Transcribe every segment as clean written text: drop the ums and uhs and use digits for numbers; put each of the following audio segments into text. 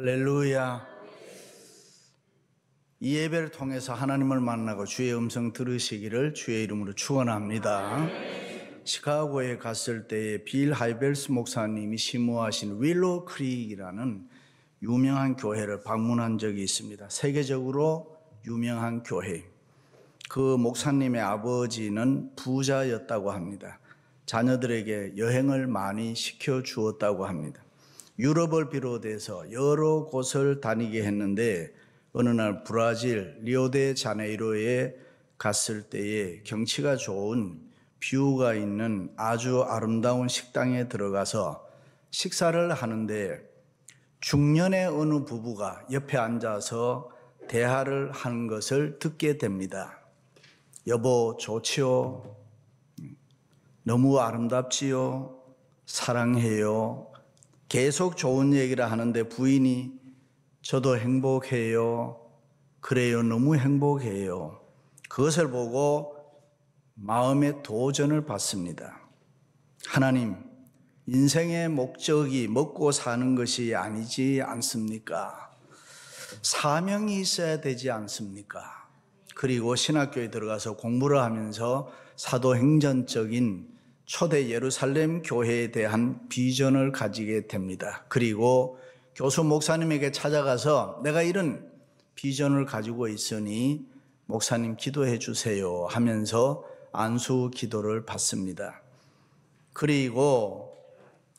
할렐루야. 이 예배를 통해서 하나님을 만나고 주의 음성 들으시기를 주의 이름으로 축원합니다. 시카고에 갔을 때에 빌 하이벨스 목사님이 심호하신 윌로우 크릭이라는 유명한 교회를 방문한 적이 있습니다. 세계적으로 유명한 교회. 그 목사님의 아버지는 부자였다고 합니다. 자녀들에게 여행을 많이 시켜주었다고 합니다. 유럽을 비롯해서 여러 곳을 다니게 했는데 어느 날 브라질 리오데자네이루에 갔을 때에 경치가 좋은 뷰가 있는 아주 아름다운 식당에 들어가서 식사를 하는데 중년의 어느 부부가 옆에 앉아서 대화를 하는 것을 듣게 됩니다. 여보 좋지요? 너무 아름답지요? 사랑해요? 계속 좋은 얘기를 하는데 부인이 저도 행복해요. 그래요. 너무 행복해요. 그것을 보고 마음의 도전을 받습니다. 하나님, 인생의 목적이 먹고 사는 것이 아니지 않습니까? 사명이 있어야 되지 않습니까? 그리고 신학교에 들어가서 공부를 하면서 사도행전적인 초대 예루살렘 교회에 대한 비전을 가지게 됩니다. 그리고 교수 목사님에게 찾아가서 내가 이런 비전을 가지고 있으니 목사님 기도해 주세요 하면서 안수 기도를 받습니다. 그리고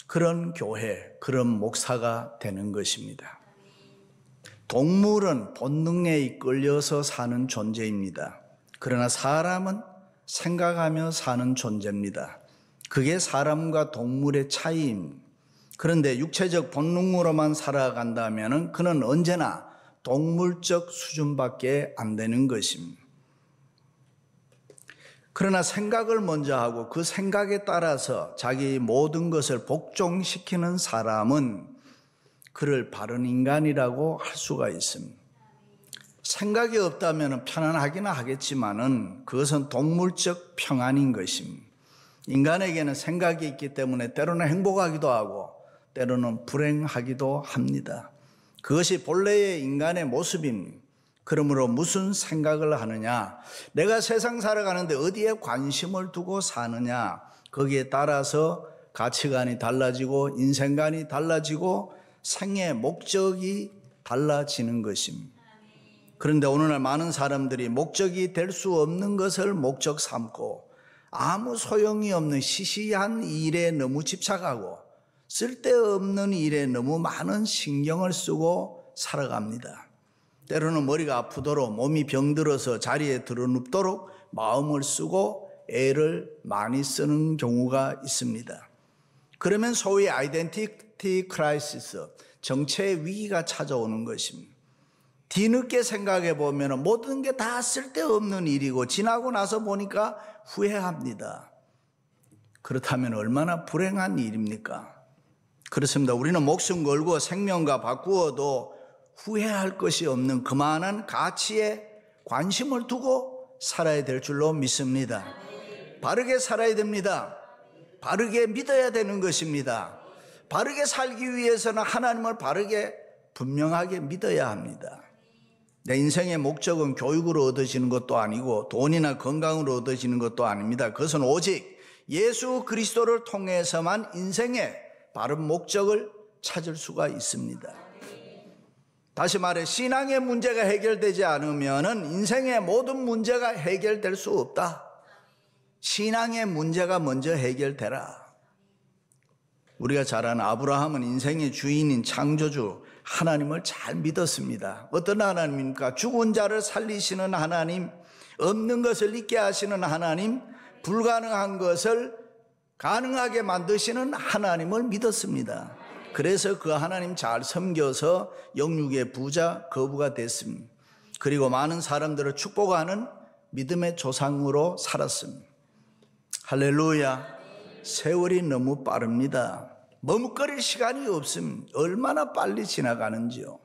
그런 교회, 그런 목사가 되는 것입니다. 동물은 본능에 이끌려서 사는 존재입니다. 그러나 사람은 생각하며 사는 존재입니다. 그게 사람과 동물의 차이입니다. 그런데 육체적 본능으로만 살아간다면 그는 언제나 동물적 수준밖에 안 되는 것입니다. 그러나 생각을 먼저 하고 그 생각에 따라서 자기 모든 것을 복종시키는 사람은 그를 바른 인간이라고 할 수가 있습니다. 생각이 없다면 편안하기는 하겠지만은 그것은 동물적 평안인 것입니다. 인간에게는 생각이 있기 때문에 때로는 행복하기도 하고 때로는 불행하기도 합니다. 그것이 본래의 인간의 모습입니다. 그러므로 무슨 생각을 하느냐, 내가 세상 살아가는데 어디에 관심을 두고 사느냐, 거기에 따라서 가치관이 달라지고 인생관이 달라지고 생의 목적이 달라지는 것입니다. 그런데 오늘날 많은 사람들이 목적이 될 수 없는 것을 목적 삼고 아무 소용이 없는 시시한 일에 너무 집착하고 쓸데없는 일에 너무 많은 신경을 쓰고 살아갑니다. 때로는 머리가 아프도록 몸이 병들어서 자리에 드러눕도록 마음을 쓰고 애를 많이 쓰는 경우가 있습니다. 그러면 소위 아이덴티티 크라이시스, 정체의 위기가 찾아오는 것입니다. 뒤늦게 생각해 보면 모든 게 다 쓸데없는 일이고 지나고 나서 보니까 후회합니다. 그렇다면 얼마나 불행한 일입니까? 그렇습니다. 우리는 목숨 걸고 생명과 바꾸어도 후회할 것이 없는 그만한 가치에 관심을 두고 살아야 될 줄로 믿습니다. 바르게 살아야 됩니다. 바르게 믿어야 되는 것입니다. 바르게 살기 위해서는 하나님을 바르게 분명하게 믿어야 합니다. 내 인생의 목적은 교육으로 얻어지는 것도 아니고 돈이나 건강으로 얻어지는 것도 아닙니다. 그것은 오직 예수 그리스도를 통해서만 인생의 바른 목적을 찾을 수가 있습니다. 다시 말해 신앙의 문제가 해결되지 않으면 인생의 모든 문제가 해결될 수 없다. 신앙의 문제가 먼저 해결되라. 우리가 잘 아는 아브라함은 인생의 주인인 창조주 하나님을 잘 믿었습니다. 어떤 하나님입니까? 죽은 자를 살리시는 하나님, 없는 것을 있게 하시는 하나님, 불가능한 것을 가능하게 만드시는 하나님을 믿었습니다. 그래서 그 하나님 잘 섬겨서 영육의 부자 거부가 됐습니다. 그리고 많은 사람들을 축복하는 믿음의 조상으로 살았습니다. 할렐루야. 세월이 너무 빠릅니다. 머뭇거릴 시간이 없습니다. 얼마나 빨리 지나가는지요.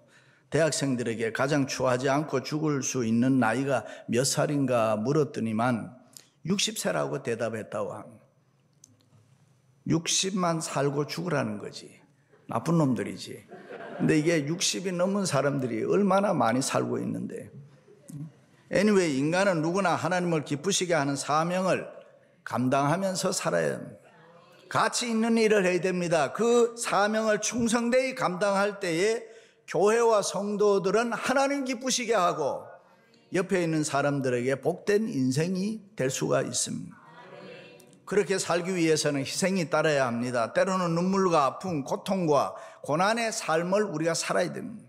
대학생들에게 가장 추하지 않고 죽을 수 있는 나이가 몇 살인가 물었더니만 60세라고 대답했다고 합니다. 60만 살고 죽으라는 거지. 나쁜 놈들이지. 근데 이게 60이 넘은 사람들이 얼마나 많이 살고 있는데. anyway, 인간은 누구나 하나님을 기쁘시게 하는 사명을 감당하면서 살아야 합니다. 가치 있는 일을 해야 됩니다. 그 사명을 충성되이 감당할 때에 교회와 성도들은 하나님 기쁘시게 하고 옆에 있는 사람들에게 복된 인생이 될 수가 있습니다. 그렇게 살기 위해서는 희생이 따라야 합니다. 때로는 눈물과 아픔, 고통과 고난의 삶을 우리가 살아야 됩니다.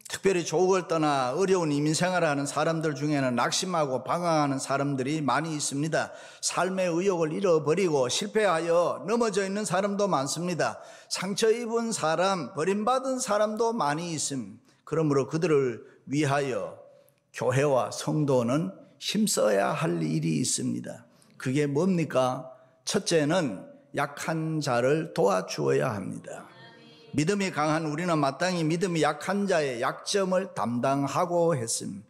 특별히 조국을 떠나 어려운 이민생활을 하는 사람들 중에는 낙심하고 방황하는 사람들이 많이 있습니다. 삶의 의욕을 잃어버리고 실패하여 넘어져 있는 사람도 많습니다. 상처 입은 사람, 버림받은 사람도 많이 있습니다. 그러므로 그들을 위하여 교회와 성도는 힘써야 할 일이 있습니다. 그게 뭡니까? 첫째는 약한 자를 도와주어야 합니다. 믿음이 강한 우리는 마땅히 믿음이 약한 자의 약점을 담당하고 했습니다.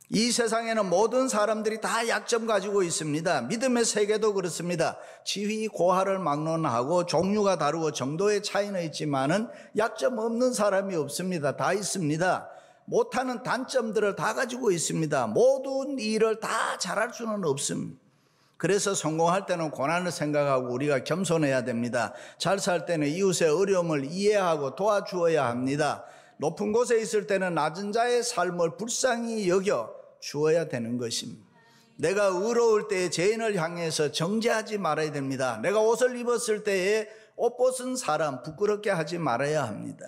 이 세상에는 모든 사람들이 다 약점 가지고 있습니다. 믿음의 세계도 그렇습니다. 지위 고하를 막론하고 종류가 다르고 정도의 차이는 있지만은 약점 없는 사람이 없습니다. 다 있습니다. 못하는 단점들을 다 가지고 있습니다. 모든 일을 다 잘할 수는 없습니다. 그래서 성공할 때는 고난을 생각하고 우리가 겸손해야 됩니다. 잘 살 때는 이웃의 어려움을 이해하고 도와주어야 합니다. 높은 곳에 있을 때는 낮은 자의 삶을 불쌍히 여겨 주어야 되는 것입니다. 내가 의로울 때에 죄인을 향해서 정죄하지 말아야 됩니다. 내가 옷을 입었을 때에 옷 벗은 사람 부끄럽게 하지 말아야 합니다.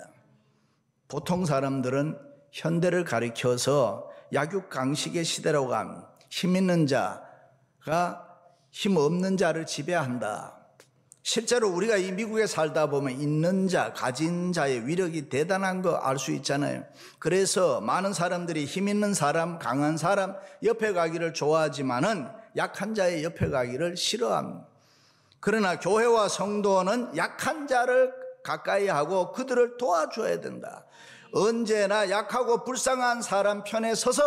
보통 사람들은 현대를 가리켜서 약육강식의 시대라고 합니다. 힘 있는 자가 힘 없는 자를 지배한다. 실제로 우리가 이 미국에 살다 보면 있는 자, 가진 자의 위력이 대단한 거 알 수 있잖아요. 그래서 많은 사람들이 힘 있는 사람, 강한 사람 옆에 가기를 좋아하지만은 약한 자의 옆에 가기를 싫어합니다. 그러나 교회와 성도는 약한 자를 가까이 하고 그들을 도와줘야 된다. 언제나 약하고 불쌍한 사람 편에 서서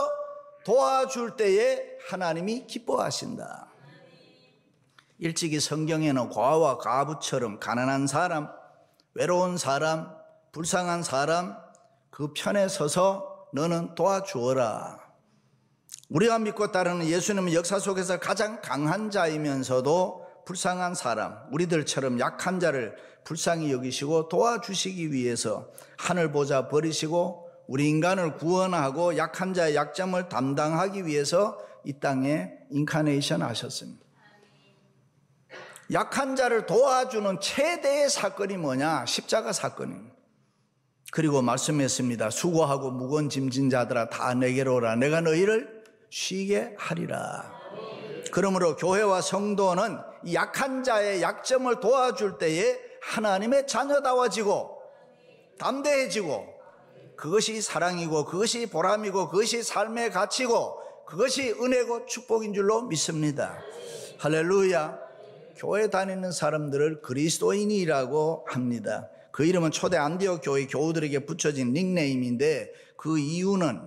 도와줄 때에 하나님이 기뻐하신다. 일찍이 성경에는 고아와 과부처럼 가난한 사람, 외로운 사람, 불쌍한 사람 그 편에 서서 너는 도와주어라. 우리가 믿고 따르는 예수님은 역사 속에서 가장 강한 자이면서도 불쌍한 사람, 우리들처럼 약한 자를 불쌍히 여기시고 도와주시기 위해서 하늘 보좌 버리시고 우리 인간을 구원하고 약한 자의 약점을 담당하기 위해서 이 땅에 인카네이션 하셨습니다. 약한 자를 도와주는 최대의 사건이 뭐냐? 십자가 사건입니다. 그리고 말씀했습니다. 수고하고 무거운 짐진 자들아 다 내게로 오라. 내가 너희를 쉬게 하리라. 그러므로 교회와 성도는 이 약한 자의 약점을 도와줄 때에 하나님의 자녀다워지고 담대해지고 그것이 사랑이고 그것이 보람이고 그것이 삶의 가치고 그것이 은혜고 축복인 줄로 믿습니다. 할렐루야. 교회 다니는 사람들을 그리스도인이라고 합니다. 그 이름은 초대 안디옥 교회 교우들에게 붙여진 닉네임인데 그 이유는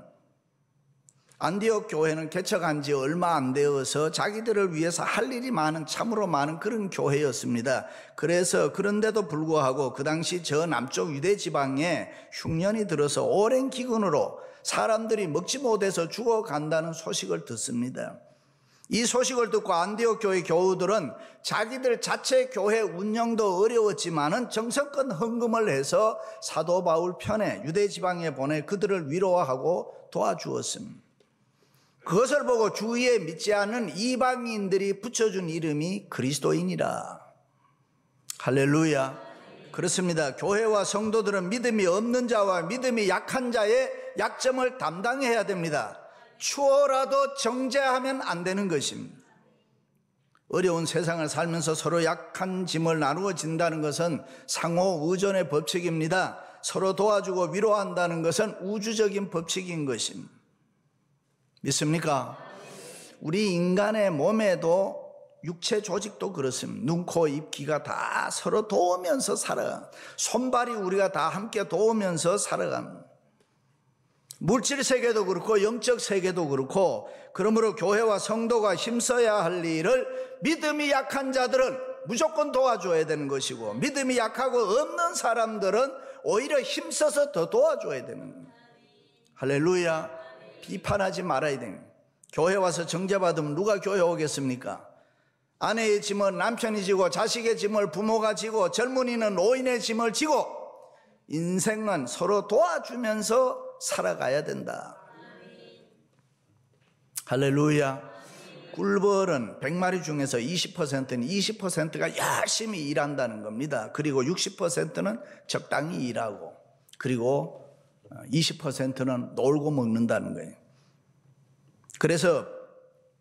안디옥 교회는 개척한 지 얼마 안 되어서 자기들을 위해서 할 일이 많은 참으로 많은 그런 교회였습니다. 그래서 그런데도 불구하고 그 당시 저 남쪽 유대 지방에 흉년이 들어서 오랜 기근으로 사람들이 먹지 못해서 죽어간다는 소식을 듣습니다. 이 소식을 듣고 안디옥 교회 교우들은 자기들 자체 교회 운영도 어려웠지만은 정성껏 헌금을 해서 사도 바울 편에 유대 지방에 보내 그들을 위로하고 도와주었습니다. 그것을 보고 주위에 믿지 않는 이방인들이 붙여준 이름이 그리스도인이라. 할렐루야. 그렇습니다. 교회와 성도들은 믿음이 없는 자와 믿음이 약한 자의 약점을 담당해야 됩니다. 추워라도 정죄하면 안 되는 것입니다. 어려운 세상을 살면서 서로 약한 짐을 나누어 진다는 것은 상호 의존의 법칙입니다. 서로 도와주고 위로한다는 것은 우주적인 법칙인 것입니다. 믿습니까? 우리 인간의 몸에도 육체 조직도 그렇습니다. 눈, 코, 입, 귀가 다 서로 도우면서 살아갑니다. 손발이 우리가 다 함께 도우면서 살아갑니다. 물질 세계도 그렇고 영적 세계도 그렇고 그러므로 교회와 성도가 힘써야 할 일을 믿음이 약한 자들은 무조건 도와줘야 되는 것이고 믿음이 약하고 없는 사람들은 오히려 힘써서 더 도와줘야 되는 거예요. 할렐루야. 비판하지 말아야 되는 거예요. 교회 와서 정죄받으면 누가 교회 오겠습니까? 아내의 짐을 남편이 지고, 자식의 짐을 부모가 지고, 젊은이는 노인의 짐을 지고, 인생은 서로 도와주면서 살아가야 된다. 할렐루야. 꿀벌은 100마리 중에서 20%는 20%가 열심히 일한다는 겁니다. 그리고 60%는 적당히 일하고, 그리고 20%는 놀고 먹는다는 거예요. 그래서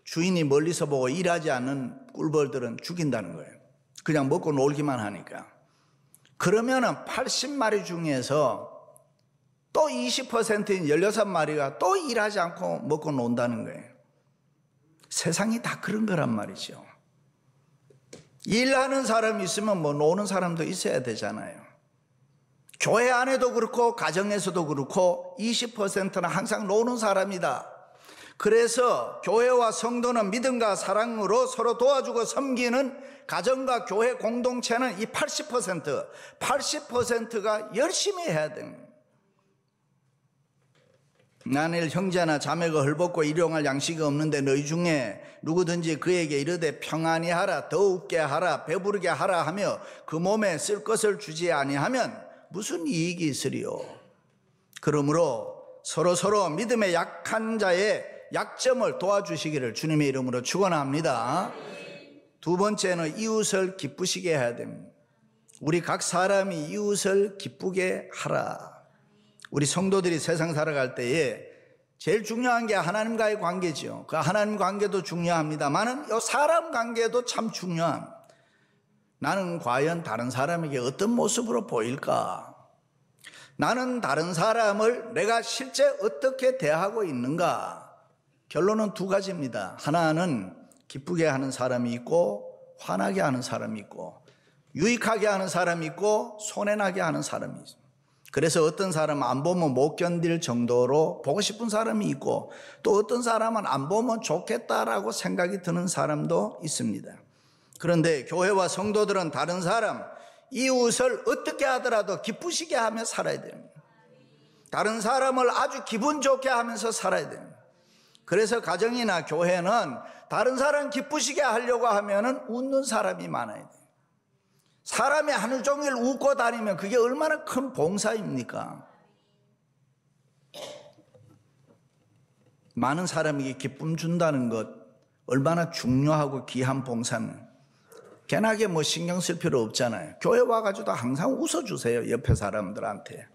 주인이 멀리서 보고 일하지 않는 꿀벌들은 죽인다는 거예요. 그냥 먹고 놀기만 하니까. 그러면은 80마리 중에서 또 20%인 16마리가 또 일하지 않고 먹고 논다는 거예요. 세상이 다 그런 거란 말이죠. 일하는 사람이 있으면 뭐 노는 사람도 있어야 되잖아요. 교회 안에도 그렇고 가정에서도 그렇고 20%는 항상 노는 사람이다. 그래서 교회와 성도는 믿음과 사랑으로 서로 도와주고 섬기는 가정과 교회 공동체는 이 80%가 열심히 해야 됩니다. 만일 형제나 자매가 헐벗고 일용할 양식이 없는데 너희 중에 누구든지 그에게 이르되 평안히 하라, 더욱게 하라, 배부르게 하라 하며 그 몸에 쓸 것을 주지 아니하면 무슨 이익이 있으리요. 그러므로 서로 믿음의 약한 자의 약점을 도와주시기를 주님의 이름으로 축원합니다. 두 번째는 이웃을 기쁘시게 해야 됩니다. 우리 각 사람이 이웃을 기쁘게 하라. 우리 성도들이 세상 살아갈 때에 제일 중요한 게 하나님과의 관계죠. 그 하나님 관계도 중요합니다만은 이 사람 관계도 참 중요한. 나는 과연 다른 사람에게 어떤 모습으로 보일까? 나는 다른 사람을 내가 실제 어떻게 대하고 있는가? 결론은 두 가지입니다. 하나는 기쁘게 하는 사람이 있고 화나게 하는 사람이 있고 유익하게 하는 사람이 있고 손해나게 하는 사람이 있습니다. 그래서 어떤 사람은 안 보면 못 견딜 정도로 보고 싶은 사람이 있고 또 어떤 사람은 안 보면 좋겠다라고 생각이 드는 사람도 있습니다. 그런데 교회와 성도들은 다른 사람, 이웃을 어떻게 하더라도 기쁘시게 하며 살아야 됩니다. 다른 사람을 아주 기분 좋게 하면서 살아야 됩니다. 그래서 가정이나 교회는 다른 사람 기쁘시게 하려고 하면은 웃는 사람이 많아야 돼요. 사람이 하루 종일 웃고 다니면 그게 얼마나 큰 봉사입니까? 많은 사람에게 기쁨 준다는 것 얼마나 중요하고 귀한 봉사는 괜하게 뭐 신경 쓸 필요 없잖아요. 교회 와가지고도 항상 웃어주세요. 옆에 사람들한테.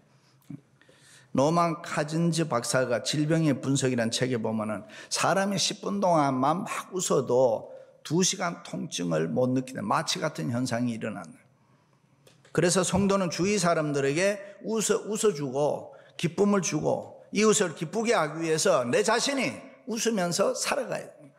노만 카진즈 박사가 질병의 분석이라는 책에 보면은 사람이 10분 동안만 막 웃어도 2시간 통증을 못 느끼는 마취 같은 현상이 일어나는. 그래서 성도는 주위 사람들에게 웃어주고 기쁨을 주고 이웃을 기쁘게 하기 위해서 내 자신이 웃으면서 살아가야 됩니다.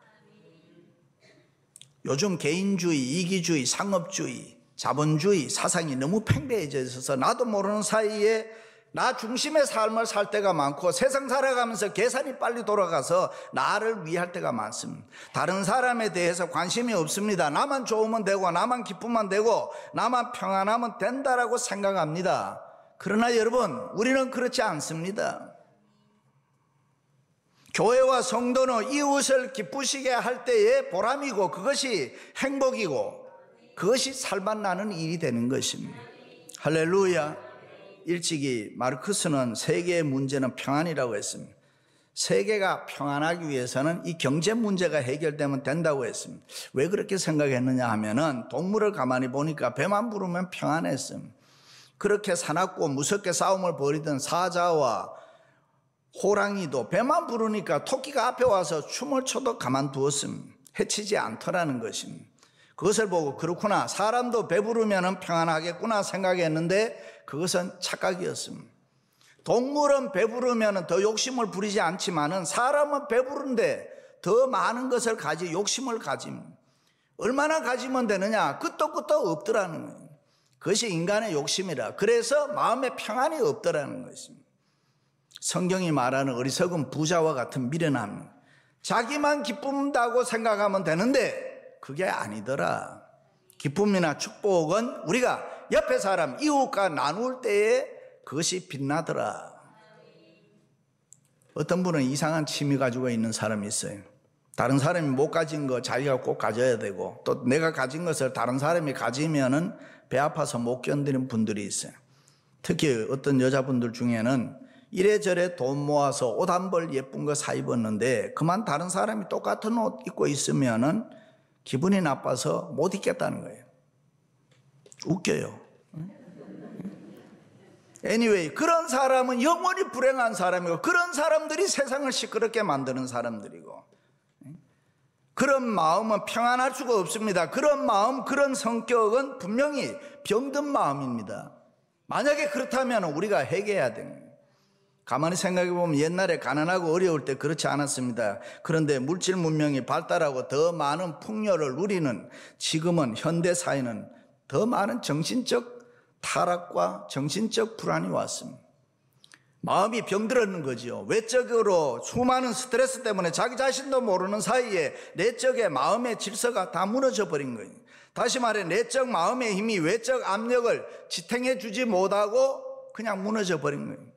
요즘 개인주의, 이기주의, 상업주의, 자본주의 사상이 너무 팽배해져 있어서 나도 모르는 사이에 나 중심의 삶을 살 때가 많고 세상 살아가면서 계산이 빨리 돌아가서 나를 위할 때가 많습니다. 다른 사람에 대해서 관심이 없습니다. 나만 좋으면 되고 나만 기쁘면 되고 나만 평안하면 된다라고 생각합니다. 그러나 여러분, 우리는 그렇지 않습니다. 교회와 성도는 이웃을 기쁘시게 할 때의 보람이고 그것이 행복이고 그것이 살맛나는 일이 되는 것입니다. 할렐루야. 일찍이 마르크스는 세계의 문제는 평안이라고 했습니다. 세계가 평안하기 위해서는 이 경제 문제가 해결되면 된다고 했습니다. 왜 그렇게 생각했느냐 하면은 동물을 가만히 보니까 배만 부르면 평안했습니다. 그렇게 사납고 무섭게 싸움을 벌이던 사자와 호랑이도 배만 부르니까 토끼가 앞에 와서 춤을 춰도 가만두었습니다. 해치지 않더라는 것입니다. 그것을 보고 그렇구나, 사람도 배부르면 평안하겠구나 생각했는데 그것은 착각이었습니다. 동물은 배부르면 더 욕심을 부리지 않지만은 사람은 배부른데 더 많은 것을 욕심을 가집니다. 얼마나 가지면 되느냐? 끝도 없더라는 거예요. 그것이 인간의 욕심이라. 그래서 마음에 평안이 없더라는 것입니다. 성경이 말하는 어리석은 부자와 같은 미련함, 자기만 기쁜다고 생각하면 되는데 그게 아니더라. 기쁨이나 축복은 우리가 옆에 사람, 이웃과 나눌 때에 그것이 빛나더라. 어떤 분은 이상한 취미 가지고 있는 사람이 있어요. 다른 사람이 못 가진 거 자기가 꼭 가져야 되고, 또 내가 가진 것을 다른 사람이 가지면은 배 아파서 못 견디는 분들이 있어요. 특히 어떤 여자분들 중에는 이래저래 돈 모아서 옷 한 벌 예쁜 거 사 입었는데 그만 다른 사람이 똑같은 옷 입고 있으면은 기분이 나빠서 못 입겠다는 거예요. 웃겨요. anyway, 그런 사람은 영원히 불행한 사람이고, 그런 사람들이 세상을 시끄럽게 만드는 사람들이고, 그런 마음은 평안할 수가 없습니다. 그런 마음, 그런 성격은 분명히 병든 마음입니다. 만약에 그렇다면 우리가 해결해야 됩니다. 가만히 생각해 보면 옛날에 가난하고 어려울 때 그렇지 않았습니다. 그런데 물질 문명이 발달하고 더 많은 풍요를 누리는 지금은 현대 사회는 더 많은 정신적 타락과 정신적 불안이 왔습니다. 마음이 병들었는 거죠. 외적으로 수많은 스트레스 때문에 자기 자신도 모르는 사이에 내적의 마음의 질서가 다 무너져 버린 거예요. 다시 말해 내적 마음의 힘이 외적 압력을 지탱해 주지 못하고 그냥 무너져 버린 거예요.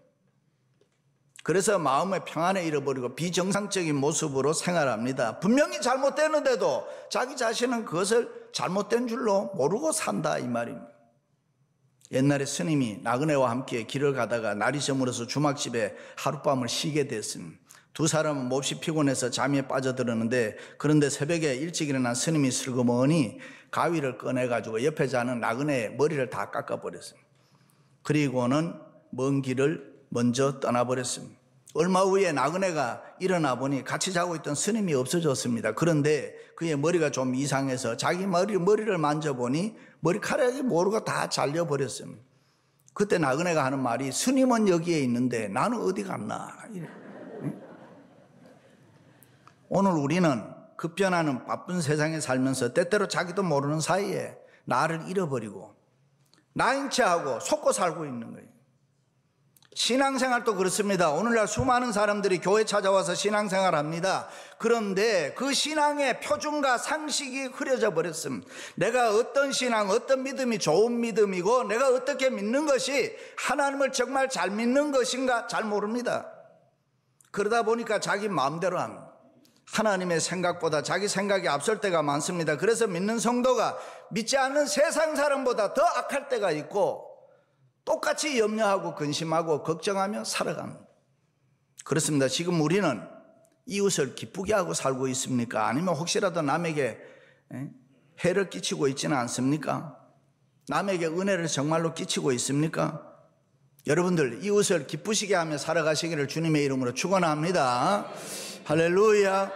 그래서 마음의 평안을 잃어버리고 비정상적인 모습으로 생활합니다. 분명히 잘못됐는데도 자기 자신은 그것을 잘못된 줄로 모르고 산다, 이 말입니다. 옛날에 스님이 나그네와 함께 길을 가다가 날이 저물어서 주막집에 하룻밤을 쉬게 됐습니다. 두 사람은 몹시 피곤해서 잠에 빠져들었는데, 그런데 새벽에 일찍 일어난 스님이 슬그머니 가위를 꺼내가지고 옆에 자는 나그네의 머리를 다 깎아버렸습니다. 그리고는 먼 길을 먼저 떠나버렸습니다. 얼마 후에 나그네가 일어나 보니 같이 자고 있던 스님이 없어졌습니다. 그런데 그의 머리가 좀 이상해서 자기 머리를 만져보니 머리카락이 모르고 다 잘려버렸습니다. 그때 나그네가 하는 말이, 스님은 여기에 있는데 나는 어디 갔나. 오늘 우리는 급변하는 바쁜 세상에 살면서 때때로 자기도 모르는 사이에 나를 잃어버리고 나인 체하고 속고 살고 있는 거예요. 신앙생활도 그렇습니다. 오늘날 수많은 사람들이 교회 찾아와서 신앙생활 합니다. 그런데 그 신앙의 표준과 상식이 흐려져 버렸습니다. 내가 어떤 신앙, 어떤 믿음이 좋은 믿음이고 내가 어떻게 믿는 것이 하나님을 정말 잘 믿는 것인가 잘 모릅니다. 그러다 보니까 자기 마음대로 합니다. 하나님의 생각보다 자기 생각이 앞설 때가 많습니다. 그래서 믿는 성도가 믿지 않는 세상 사람보다 더 악할 때가 있고, 똑같이 염려하고 근심하고 걱정하며 살아갑니다. 그렇습니다. 지금 우리는 이웃을 기쁘게 하고 살고 있습니까? 아니면 혹시라도 남에게 해를 끼치고 있지는 않습니까? 남에게 은혜를 정말로 끼치고 있습니까? 여러분들 이웃을 기쁘시게 하며 살아가시기를 주님의 이름으로 축원합니다. 할렐루야.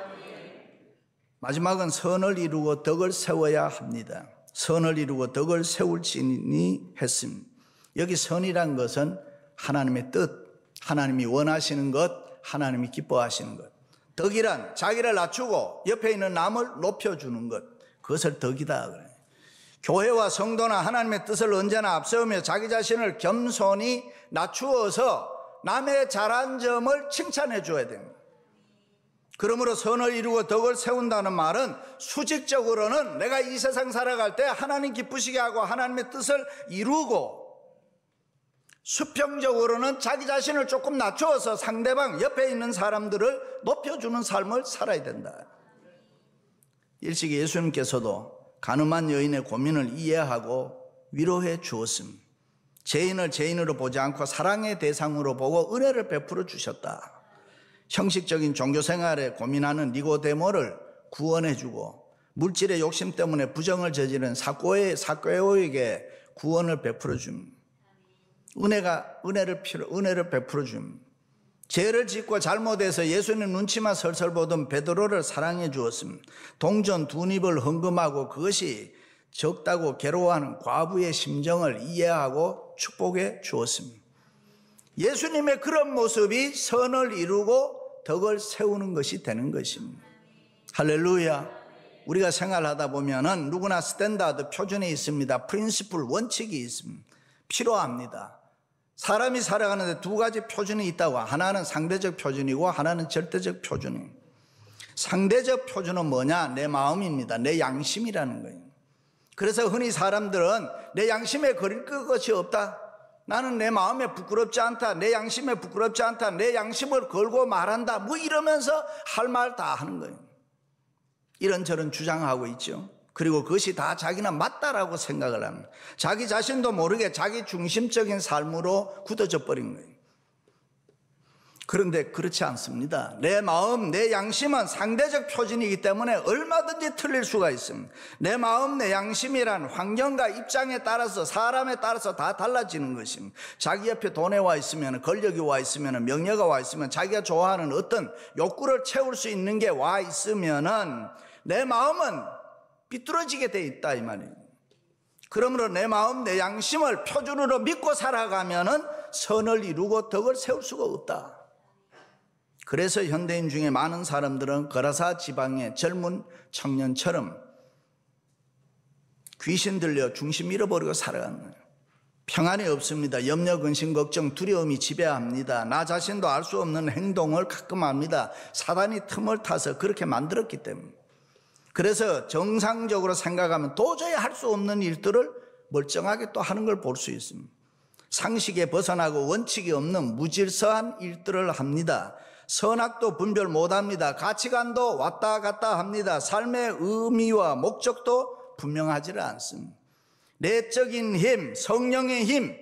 마지막은 선을 이루고 덕을 세워야 합니다. 선을 이루고 덕을 세울지니 했습니다. 여기 선이란 것은 하나님의 뜻, 하나님이 원하시는 것, 하나님이 기뻐하시는 것. 덕이란 자기를 낮추고 옆에 있는 남을 높여주는 것, 그것을 덕이다 그래요. 교회와 성도나 하나님의 뜻을 언제나 앞세우며 자기 자신을 겸손히 낮추어서 남의 잘한 점을 칭찬해 줘야 됩니다. 그러므로 선을 이루고 덕을 세운다는 말은 수직적으로는 내가 이 세상 살아갈 때 하나님 기쁘시게 하고 하나님의 뜻을 이루고, 수평적으로는 자기 자신을 조금 낮추어서 상대방 옆에 있는 사람들을 높여주는 삶을 살아야 된다. 일찍이 예수님께서도 가늠한 여인의 고민을 이해하고 위로해 주었습니다. 죄인을 죄인으로 보지 않고 사랑의 대상으로 보고 은혜를 베풀어 주셨다. 형식적인 종교생활에 고민하는 니고데모를 구원해 주고, 물질의 욕심 때문에 부정을 저지른 삭개오에게 구원을 베풀어 줍니다. 은혜를 베풀어 줍니다. 죄를 짓고 잘못해서 예수님 눈치만 설설 보던 베드로를 사랑해 주었습니다. 동전 두 입을 헌금하고 그것이 적다고 괴로워하는 과부의 심정을 이해하고 축복해 주었습니다. 예수님의 그런 모습이 선을 이루고 덕을 세우는 것이 되는 것입니다. 할렐루야. 우리가 생활하다 보면은 누구나 스탠다드 표준이 있습니다. 프린시플 원칙이 있습니다. 필요합니다. 사람이 살아가는데 두 가지 표준이 있다고. 하나는 상대적 표준이고 하나는 절대적 표준입니다. 상대적 표준은 뭐냐? 내 마음입니다. 내 양심이라는 거예요. 그래서 흔히 사람들은 내 양심에 거릴 것이 없다, 나는 내 마음에 부끄럽지 않다, 내 양심에 부끄럽지 않다, 내 양심을 걸고 말한다, 뭐 이러면서 할 말 다 하는 거예요. 이런저런 주장하고 있죠. 그리고 그것이 다 자기는 맞다라고 생각을 합니다. 자기 자신도 모르게 자기 중심적인 삶으로 굳어져 버린 거예요. 그런데 그렇지 않습니다. 내 마음, 내 양심은 상대적 표준이기 때문에 얼마든지 틀릴 수가 있습니다. 내 마음, 내 양심이란 환경과 입장에 따라서, 사람에 따라서 다 달라지는 것입니다. 자기 옆에 돈에 와 있으면, 권력이 와 있으면, 명예가 와 있으면, 자기가 좋아하는 어떤 욕구를 채울 수 있는 게 와 있으면은 내 마음은 비뚤어지게 돼 있다 이 말이에요. 그러므로 내 마음, 내 양심을 표준으로 믿고 살아가면은 선을 이루고 덕을 세울 수가 없다. 그래서 현대인 중에 많은 사람들은 거라사 지방의 젊은 청년처럼 귀신 들려 중심 잃어버리고 살아가는 거예요. 평안이 없습니다. 염려, 근심, 걱정, 두려움이 지배합니다. 나 자신도 알 수 없는 행동을 가끔 합니다. 사단이 틈을 타서 그렇게 만들었기 때문에. 그래서 정상적으로 생각하면 도저히 할 수 없는 일들을 멀쩡하게 또 하는 걸 볼 수 있습니다. 상식에 벗어나고 원칙이 없는 무질서한 일들을 합니다. 선악도 분별 못합니다. 가치관도 왔다 갔다 합니다. 삶의 의미와 목적도 분명하지 않습니다. 내적인 힘, 성령의 힘,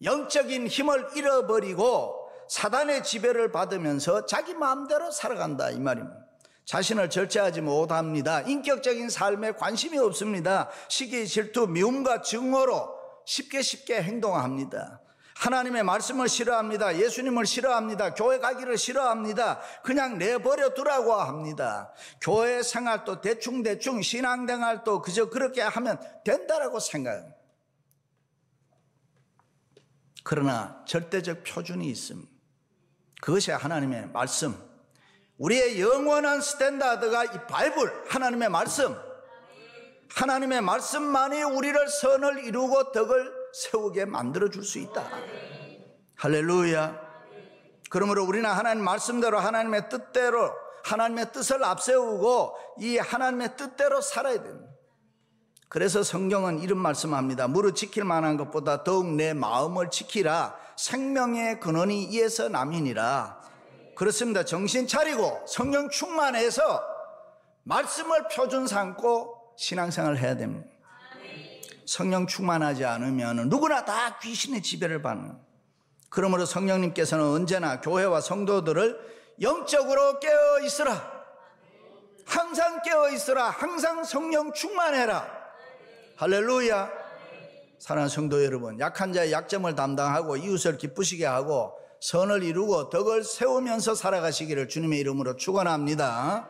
영적인 힘을 잃어버리고 사단의 지배를 받으면서 자기 마음대로 살아간다 이 말입니다. 자신을 절제하지 못합니다. 인격적인 삶에 관심이 없습니다. 시기, 질투, 미움과 증오로 쉽게 행동합니다. 하나님의 말씀을 싫어합니다. 예수님을 싫어합니다. 교회 가기를 싫어합니다. 그냥 내버려 두라고 합니다. 교회 생활도 대충 신앙생활도 그저 그렇게 하면 된다라고 생각합니다. 그러나 절대적 표준이 있습니다. 그것이 하나님의 말씀, 우리의 영원한 스탠다드가 이 바이블, 하나님의 말씀, 하나님의 말씀만이 우리를 선을 이루고 덕을 세우게 만들어줄 수 있다. 할렐루야. 그러므로 우리는 하나님 말씀대로, 하나님의 뜻대로, 하나님의 뜻을 앞세우고 이 하나님의 뜻대로 살아야 됩니다. 그래서 성경은 이런 말씀합니다. 무릇 지킬 만한 것보다 더욱 내 마음을 지키라. 생명의 근원이 이에서 남이니라. 그렇습니다. 정신 차리고 성령 충만해서 말씀을 표준 삼고 신앙생활을 해야 됩니다. 성령 충만하지 않으면 누구나 다 귀신의 지배를 받는. 그러므로 성령님께서는 언제나 교회와 성도들을 영적으로 깨어 있으라. 항상 깨어 있으라. 항상 성령 충만해라. 할렐루야. 사랑하는 성도 여러분, 약한 자의 약점을 담당하고 이웃을 기쁘시게 하고 선을 이루고 덕을 세우면서 살아가시기를 주님의 이름으로 축원합니다.